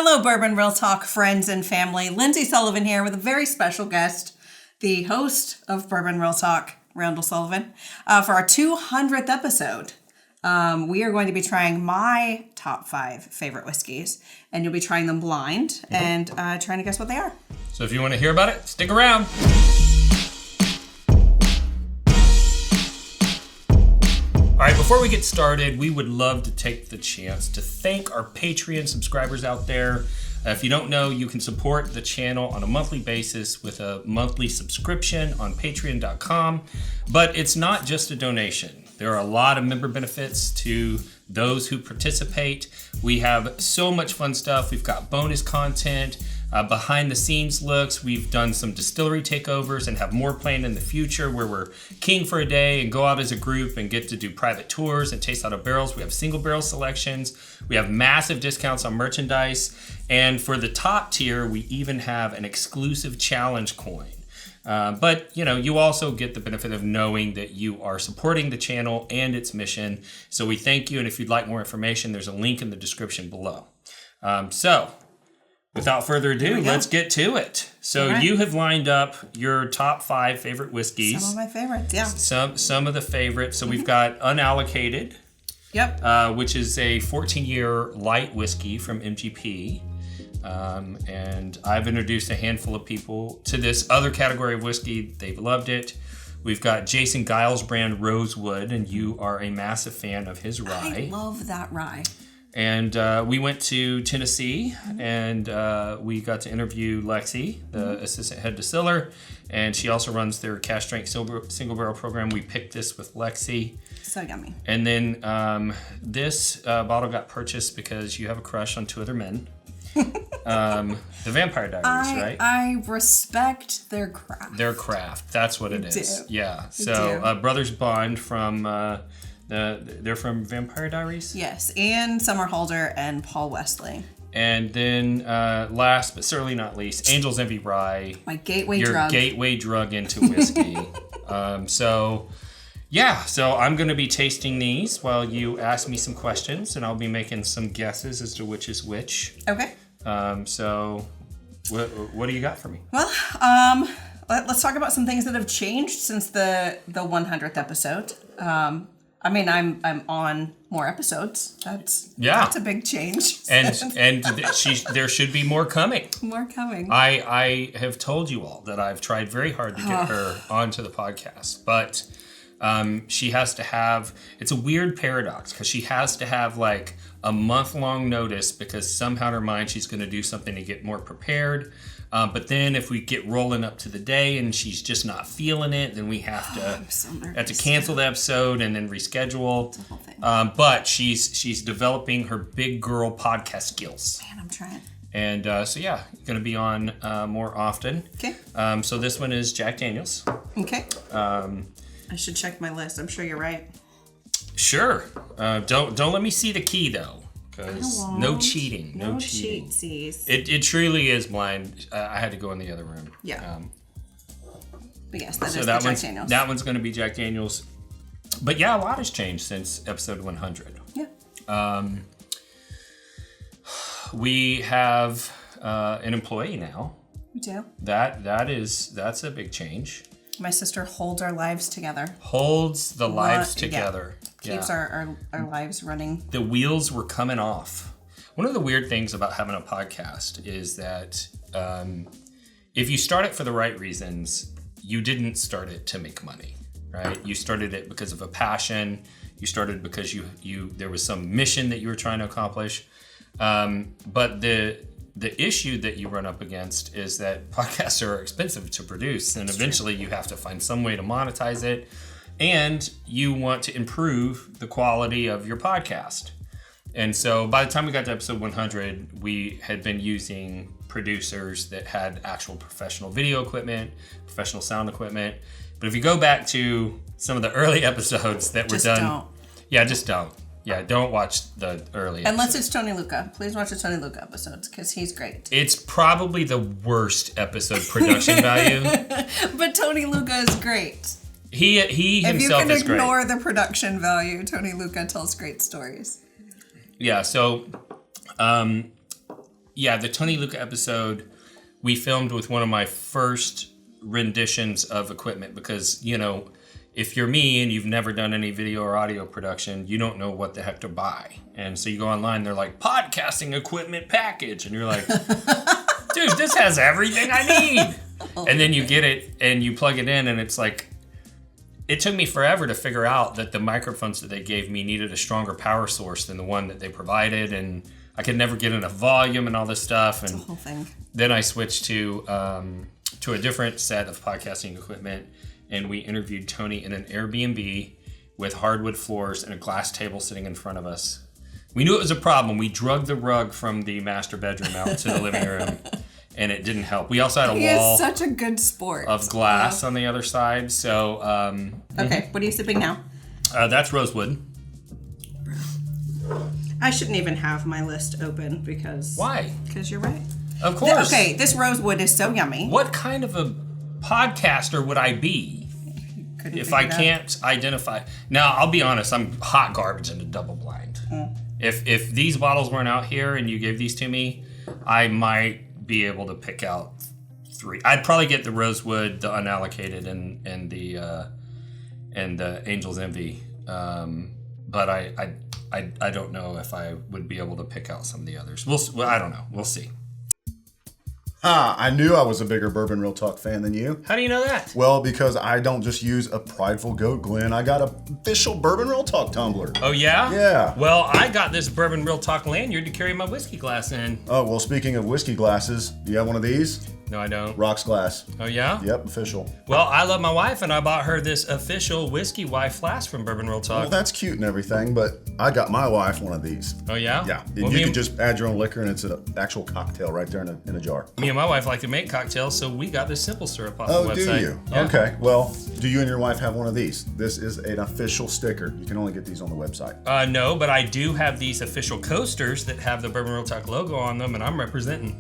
Hello, Bourbon Real Talk friends and family. Lindsey Sullivan here with a very special guest, the host of Bourbon Real Talk, Randall Sullivan, for our 200th episode. We are going to be trying my top 5 favorite whiskeys, and you'll be trying them blind and trying to guess what they are. So if you want to hear about it, stick around. All right, before we get started, we would love to take the chance to thank our Patreon subscribers out there. If you don't know, you can support the channel on a monthly basis with a monthly subscription on patreon.com. But it's not just a donation. There are a lot of member benefits to those who participate. We have so much fun stuff. We've got bonus content, behind the scenes looks. We've done some distillery takeovers and have more planned in the future where we're king for a day and go out as a group and get to do private tours and taste out of barrels. We have single barrel selections. We have massive discounts on merchandise. And for the top tier, we even have an exclusive challenge coin. But, you also get the benefit of knowing that you are supporting the channel and its mission. So we thank you. And if you'd like more information, there's a link in the description below. So without further ado, let's get to it. So You have lined up your top 5 favorite whiskeys. Some of my favorites, yeah. Some of the favorites. So we've got Unallocated. Yep. Which is a 14-year light whiskey from MGP. And I've introduced a handful of people to this other category of whiskey. They've loved it. We've got Jason Giles brand Rosewood, and you are a massive fan of his rye. I love that rye. And we went to Tennessee, and we got to interview Lexi, the assistant head distiller, and she also runs their cash strength single barrel program. We picked this with Lexi. So yummy. And then this bottle got purchased because you have a crush on 2 other men. The Vampire Diaries, right? I respect their craft. Their craft. That's what it is. Do. Yeah. So Brothers Bond from they're from Vampire Diaries. Yes, and Summer Holder and Paul Wesley. And then last but certainly not least, Angel's Envy Rye. My gateway drug. Your gateway drug into whiskey. So I'm going to be tasting these while you ask me some questions, and I'll be making some guesses as to which is which. Okay. So what do you got for me? Well, let's talk about some things that have changed since the 100th episode. I'm on more episodes. That's a big change. And there should be more coming. More coming. I have told you all that I've tried very hard to get her onto the podcast, but she has to have, it's a weird paradox because she has to have like a month-long notice because somehow in her mind she's going to do something to get more prepared. But then if we get rolling up to the day and she's just not feeling it, then we have to cancel the episode and then reschedule. It's a whole thing. But she's developing her big girl podcast skills. Man, I'm trying. And going to be on more often. Okay. So this one is Jack Daniel's. Okay. I should check my list. I'm sure you're right. Sure. Don't let me see the key though, because no cheating. No cheating. Cheatsies. It truly is blind. I had to go in the other room. Yeah. But yes, that is Jack Daniel's. That one's going to be Jack Daniel's. But yeah, a lot has changed since episode 100. Yeah. We have an employee now. We do. That's a big change. My sister holds our lives together. Holds the lives together. Yeah. Keeps our lives running. The wheels were coming off. One of the weird things about having a podcast is that if you start it for the right reasons, you didn't start it to make money, right? You started it because of a passion. You started because you there was some mission that you were trying to accomplish. But the issue that you run up against is that podcasts are expensive to produce, and eventually you have to find some way to monetize it, and you want to improve the quality of your podcast. And so by the time we got to episode 100, we had been using producers that had actual professional video equipment, professional sound equipment. But if you go back to some of the early episodes that were done, just don't. Yeah, don't watch the early episodes. Unless it's Tony Luca. Please watch the Tony Luca episodes because he's great. It's probably the worst episode production value. But Tony Luca is great. He himself is great. If you can ignore the production value, Tony Luca tells great stories. Yeah, so the Tony Luca episode we filmed with one of my first renditions of equipment because, if you're me and you've never done any video or audio production, you don't know what the heck to buy. And so you go online, they're like, podcasting equipment package. And you're like, dude, this has everything I need. And then you get it and you plug it in and it's like, it took me forever to figure out that the microphones that they gave me needed a stronger power source than the one that they provided. And I could never get enough volume and all this stuff. And the whole thing. Then I switched to a different set of podcasting equipment. And we interviewed Tony in an Airbnb with hardwood floors and a glass table sitting in front of us. We knew it was a problem. We dragged the rug from the master bedroom out to the living room, and it didn't help. We also had a wall is such a good sport. Of glass on the other side. So, okay, what are you sipping now? That's Rosewood. I shouldn't even have my list open because... Why? Because you're right. Of course. Okay, this Rosewood is so yummy. What kind of a podcaster would I be if I can't identify? Now, I'll be honest, I'm hot garbage into double blind. If these bottles weren't out here and you gave these to me, I might be able to pick out 3. I'd probably get the Rosewood, the Unallocated, and the Angel's Envy. But I don't know if I would be able to pick out some of the others. I don't know. We'll see. I knew I was a bigger Bourbon Real Talk fan than you. How do you know that? Well, because I don't just use a prideful goat, Glenn. I got an official Bourbon Real Talk tumbler. Oh, yeah? Yeah. Well, I got this Bourbon Real Talk lanyard to carry my whiskey glass in. Oh, well, speaking of whiskey glasses, do you have one of these? No, I don't. Rocks glass. Oh, yeah? Yep, official. Well, I love my wife, and I bought her this official Whiskey Wife flask from Bourbon Real Talk. Well, that's cute and everything, but I got my wife one of these. Oh, yeah? Yeah. Well, You can just add your own liquor, and it's an actual cocktail right there in a jar. Me and my wife like to make cocktails, so we got this simple syrup off the website. Oh, do you? Yeah. Okay. Well, do you and your wife have one of these? This is an official sticker. You can only get these on the website. No, but I do have these official coasters that have the Bourbon Real Talk logo on them, and I'm representing.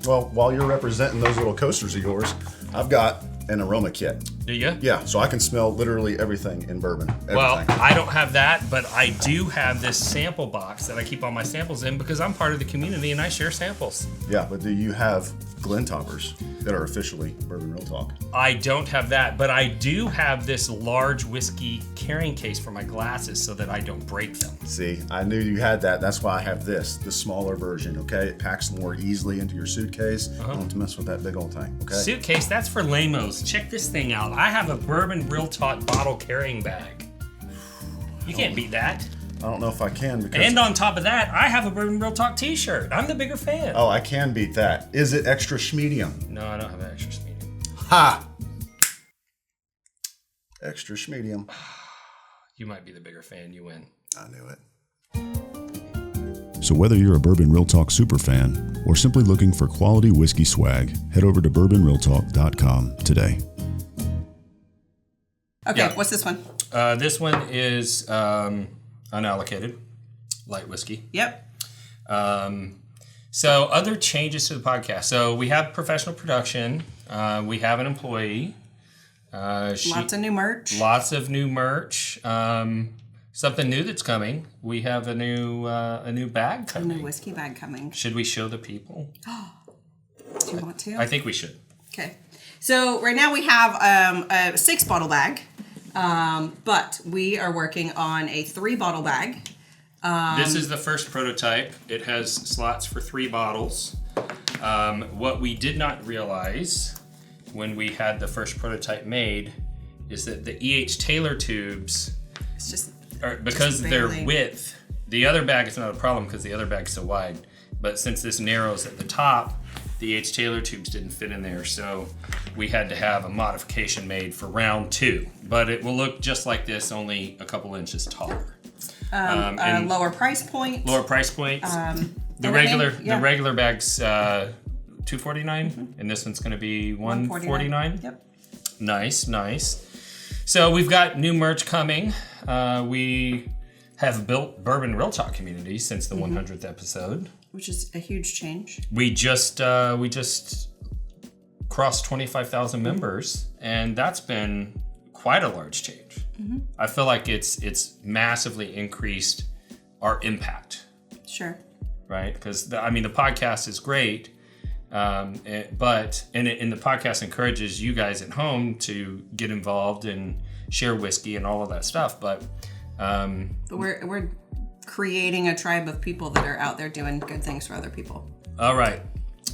Well, while you're representing those little coasters of yours, I've got an aroma kit. Do you? Yeah, so I can smell literally everything in bourbon. Everything. Well, I don't have that, but I do have this sample box that I keep all my samples in because I'm part of the community and I share samples. Yeah, but do you have Glen toppers that are officially Bourbon Real Talk? I don't have that, but I do have this large whiskey carrying case for my glasses so that I don't break them. See, I knew you had that. That's why I have the smaller version, okay? It packs more easily into your suitcase. Don't have to mess with that big old thing, okay? Suitcase, that's for lamos. Check this thing out. I have a Bourbon Real Talk bottle carrying bag. You can't beat that. I don't know if I can because... And on top of that, I have a Bourbon Real Talk t-shirt. I'm the bigger fan. Oh, I can beat that. Is it extra schmedium? No, I don't have an extra medium. Ha! Extra schmedium. You might be the bigger fan. You win. I knew it. So whether you're a Bourbon Real Talk superfan or simply looking for quality whiskey swag, head over to bourbonrealtalk.com today. Okay, Yeah. what's this one? This one is Unallocated light whiskey. Yep. So other changes to the podcast. So we have professional production. We have an employee. Lots of new merch. Lots of new merch. Something new that's coming. We have a new bag A coming. new whiskey bag coming. Should we show the people? Do you want to? I think we should. Okay. So right now we have a 6-bottle bag, but we are working on a 3-bottle bag. This is the first prototype. It has slots for 3 bottles. What we did not realize when we had the first prototype made is that the E.H. Taylor tubes, It's just because of their barely. width, the other bag is not a problem because the other bag's so wide. But since this narrows at the top, the E.H. Taylor tubes didn't fit in there. So we had to have a modification made for round 2. But it will look just like this, only a couple inches taller. And lower price point. lower price point. The regular bag's $249, and this one's going to be $149. Yep. Nice. So we've got new merch coming. We have built Bourbon Real Talk community since the 100th episode. Which is a huge change. We just crossed 25,000 members, and that's been quite a large change. I feel like it's massively increased our impact. Sure. right? Because the podcast is great, but the podcast encourages you guys at home to get involved and share whiskey and all of that stuff. But we're creating a tribe of people that are out there doing good things for other people. All right.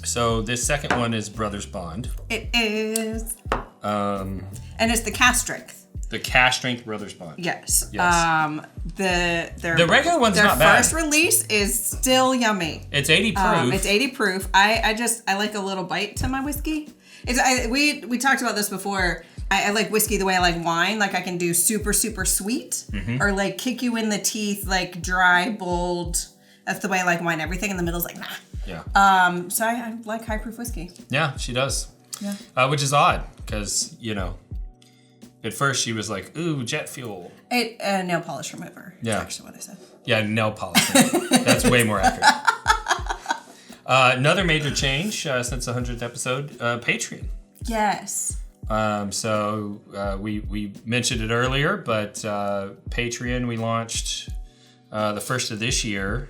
So this second one is Brothers Bond. It is. And it's the Cask strength. The Cask Strength Brothers Bond. Yes. The regular one's not bad. Their first release is still yummy. It's 80 proof. It's 80 proof. I like a little bite to my whiskey. We talked about this before. I like whiskey the way I like wine. Like I can do super, super sweet or like kick you in the teeth, like dry, bold. That's the way I like wine. Everything in the middle is like, nah. Yeah. So I like high proof whiskey. Yeah, she does. Yeah. Which is odd because, at first she was like, ooh, jet fuel. Nail polish remover. Yeah. That's actually what I said. Yeah, nail polish. That's way more accurate. Another major change since the 100th episode, Patreon. Yes. So we mentioned it earlier, but Patreon we launched the first of this year,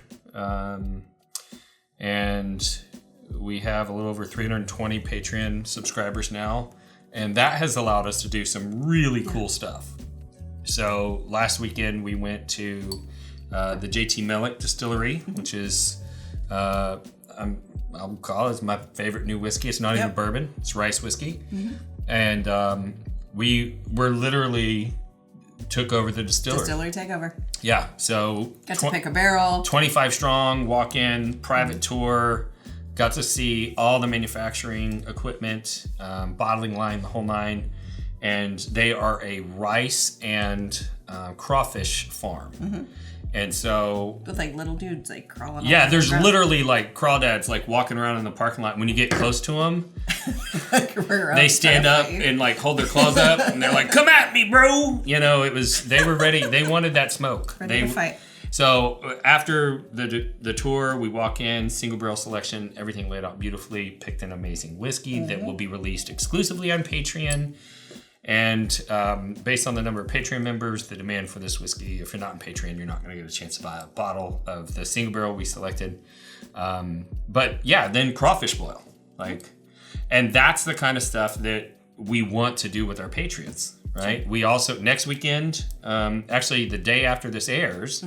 and we have a little over 320 Patreon subscribers now, and that has allowed us to do some really cool stuff. So last weekend we went to the JT Mellick Distillery, which is I'll call it my favorite new whiskey. It's not even bourbon; it's rice whiskey. And we literally took over the distillery. Distillery takeover. Yeah, so got to pick a barrel. 25 strong, walk in, private tour. Got to see all the manufacturing equipment, bottling line, the whole nine. And they are a rice and crawfish farm. And so with like little dudes like crawling. Yeah, there's literally like crawdads like walking around in the parking lot. When you get close to them, they stand up and like hold their claws up, and they're like, "Come at me, bro!" They were ready. They wanted that smoke. Ready to fight. So after the tour, we walk in, single barrel selection, everything laid out beautifully. Picked an amazing whiskey that will be released exclusively on Patreon. And based on the number of Patreon members, the demand for this whiskey, if you're not on Patreon, you're not going to get a chance to buy a bottle of the single barrel we selected. But yeah, then crawfish boil. And that's the kind of stuff that we want to do with our Patreons, right? We also, next weekend, actually the day after this airs,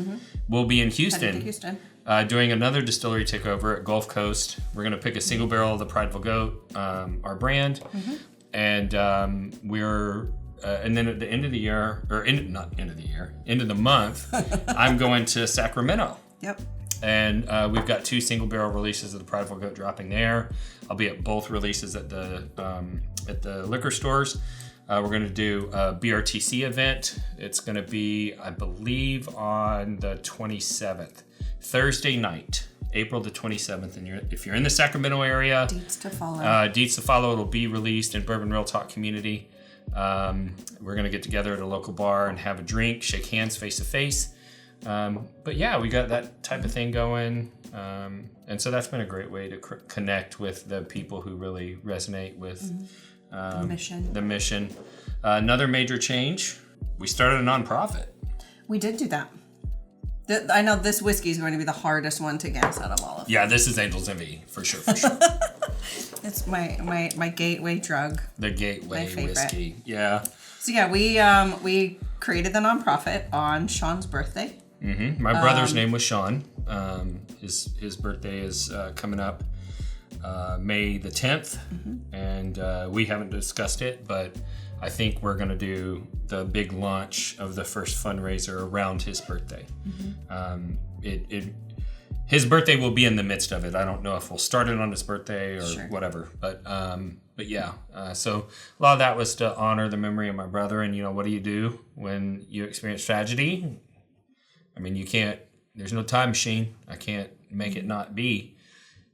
we'll be in Houston. Doing another distillery takeover at Gulf Coast. We're going to pick a single barrel of the Prideful Goat, our brand. And and then at the end of the year, end of the month, I'm going to Sacramento. Yep. And we've got 2 single barrel releases of the Prideful Goat dropping there. I'll be at both releases at the liquor stores. We're going to do a BRTC event. It's going to be, I believe, on the 27th, Thursday night. April the 27th, and if you're in the Sacramento area, deets to follow. It'll be released in Bourbon Real Talk community. We're gonna get together at a local bar and have a drink, shake hands face to face. But yeah, we got that type of thing going, and so that's been a great way to connect with the people who really resonate with the mission. Another major change: we started a nonprofit. We did do that. I know this whiskey is going to be the hardest one to guess out of all of them. Yeah, this is Angel's Envy, for sure. It's my gateway drug. The gateway whiskey, yeah. So yeah, we created the nonprofit on Sean's birthday. My brother's name was Sean. His birthday is coming up May the 10th, and we haven't discussed it, but I think we're going to do the big launch of the first fundraiser around his birthday. His birthday will be in the midst of it. I don't know if we'll start it on his birthday or whatever, but yeah. So a lot of that was to honor the memory of my brother. And what do you do when you experience tragedy? I mean, you can't. There's no time machine. I can't make it not be,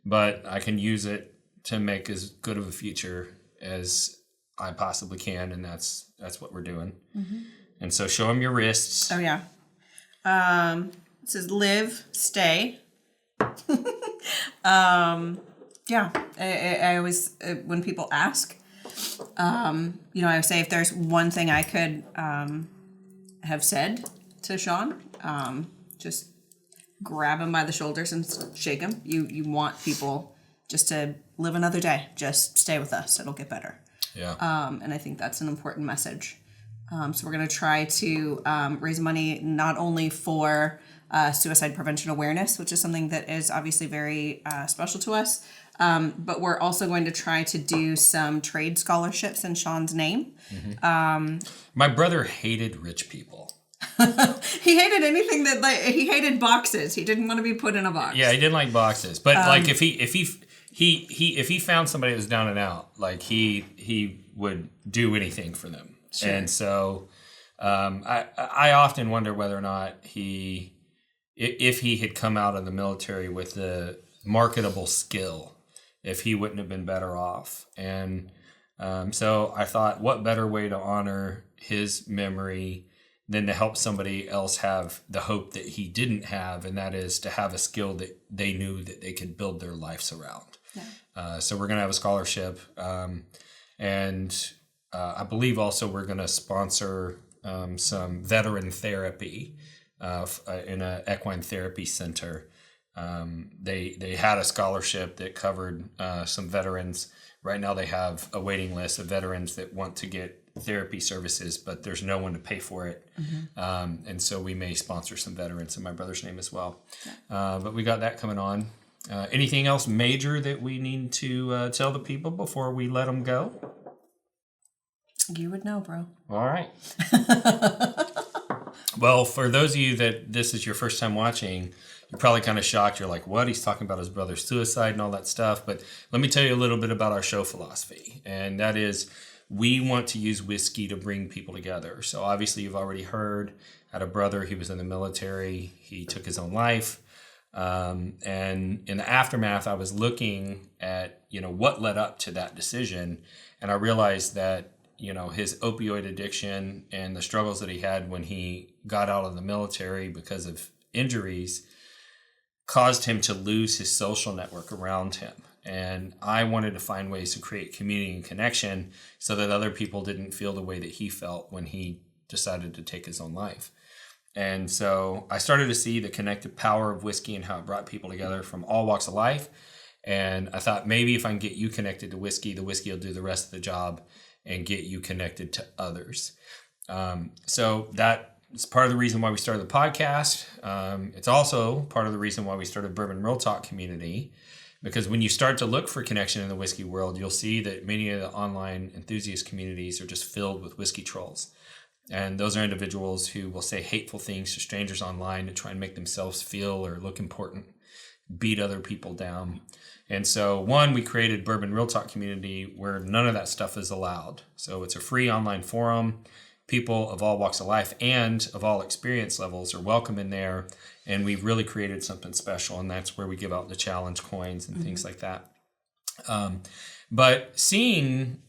but I can use it to make as good of a future as I possibly can, and that's what we're doing. And so show them your wrists. Oh yeah. It says live, stay. Yeah. I always when people ask, I would say if there's one thing I could have said to Sean, just grab them by the shoulders and shake them. You want people just to live another day. Just stay with us. It'll get better. Yeah. And I think that's an important message. So we're going to try to raise money not only for suicide prevention awareness, which is something that is obviously very special to us, but we're also going to try to do some trade scholarships in Sean's name. My brother hated rich people. He hated anything that he hated boxes. He didn't want to be put in a box. Yeah, he didn't like boxes. But like if he found somebody that was down and out, like he would do anything for them. Sure. And so I often wonder whether or not if he had come out of the military with the marketable skill, if he wouldn't have been better off. And so I thought, what better way to honor his memory than to help somebody else have the hope that he didn't have, and that is to have a skill that they knew that they could build their lives around. Yeah. So we're going to have a scholarship, and I believe also we're going to sponsor some veteran therapy in an equine therapy center. They had a scholarship that covered some veterans. Right now they have a waiting list of veterans that want to get therapy services, but there's no one to pay for it. And so we may sponsor some veterans in my brother's name as well. But we got that coming on. Anything else major that we need to tell the people before we let them go? You would know, bro. All right. Well, for those of you that this is your first time watching, you're probably kind of shocked. You're like, what? He's talking about his brother's suicide and all that stuff. But let me tell you a little bit about our show philosophy. And that is, we want to use whiskey to bring people together. So obviously you've already heard, I had a brother, he was in the military. He took his own life. And in the aftermath, I was looking at, what led up to that decision. And I realized that, his opioid addiction and the struggles that he had when he got out of the military because of injuries caused him to lose his social network around him. And I wanted to find ways to create community and connection so that other people didn't feel the way that he felt when he decided to take his own life. And so I started to see the connective power of whiskey and how it brought people together from all walks of life. And I thought, maybe if I can get you connected to whiskey, the whiskey will do the rest of the job and get you connected to others. So that is part of the reason why we started the podcast. It's also part of the reason why we started Bourbon Real Talk community, because when you start to look for connection in the whiskey world, you'll see that many of the online enthusiast communities are just filled with whiskey trolls. And those are individuals who will say hateful things to strangers online to try and make themselves feel or look important, beat other people down. And so, we created Bourbon Real Talk community where none of that stuff is allowed. So it's a free online forum. People of all walks of life and of all experience levels are welcome in there. And we've really created something special. And that's where we give out the challenge coins and things like that. But seeing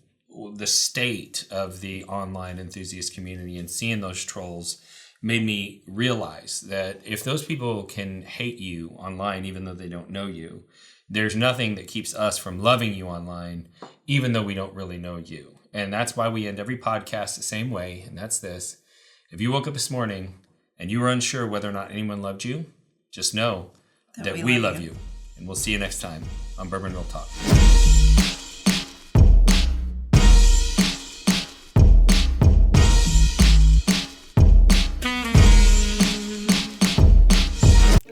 the state of the online enthusiast community and seeing those trolls made me realize that if those people can hate you online, even though they don't know you, there's nothing that keeps us from loving you online, even though we don't really know you. And that's why we end every podcast the same way. And that's this. If you woke up this morning and you were unsure whether or not anyone loved you, just know that we love you. And we'll see you next time on Bourbon Real Talk.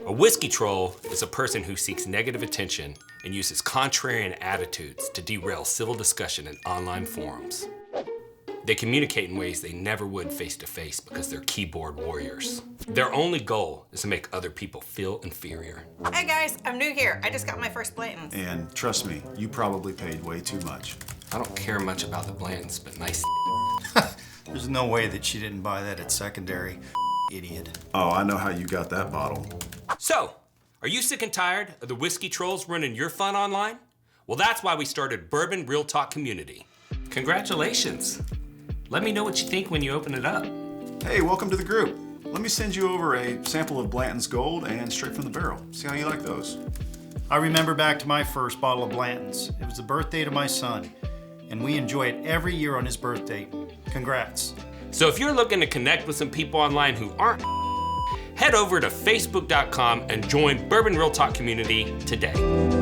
A whiskey troll is a person who seeks negative attention and uses contrarian attitudes to derail civil discussion in online forums. They communicate in ways they never would face-to-face because they're keyboard warriors. Their only goal is to make other people feel inferior. Hey guys, I'm new here. I just got my first Blanton's. And trust me, you probably paid way too much. I don't care much about the Blantons, but nice. There's no way that she didn't buy that at secondary. Idiot. Oh, I know how you got that bottle. So, are you sick and tired of the whiskey trolls running your fun online? Well, that's why we started Bourbon Real Talk Community. Congratulations. Let me know what you think when you open it up. Hey, welcome to the group. Let me send you over a sample of Blanton's Gold and straight from the barrel. See how you like those. I remember back to my first bottle of Blanton's. It was the birthday to my son, and we enjoy it every year on his birthday. Congrats. So if you're looking to connect with some people online who aren't, head over to facebook.com and join Bourbon Real Talk community today.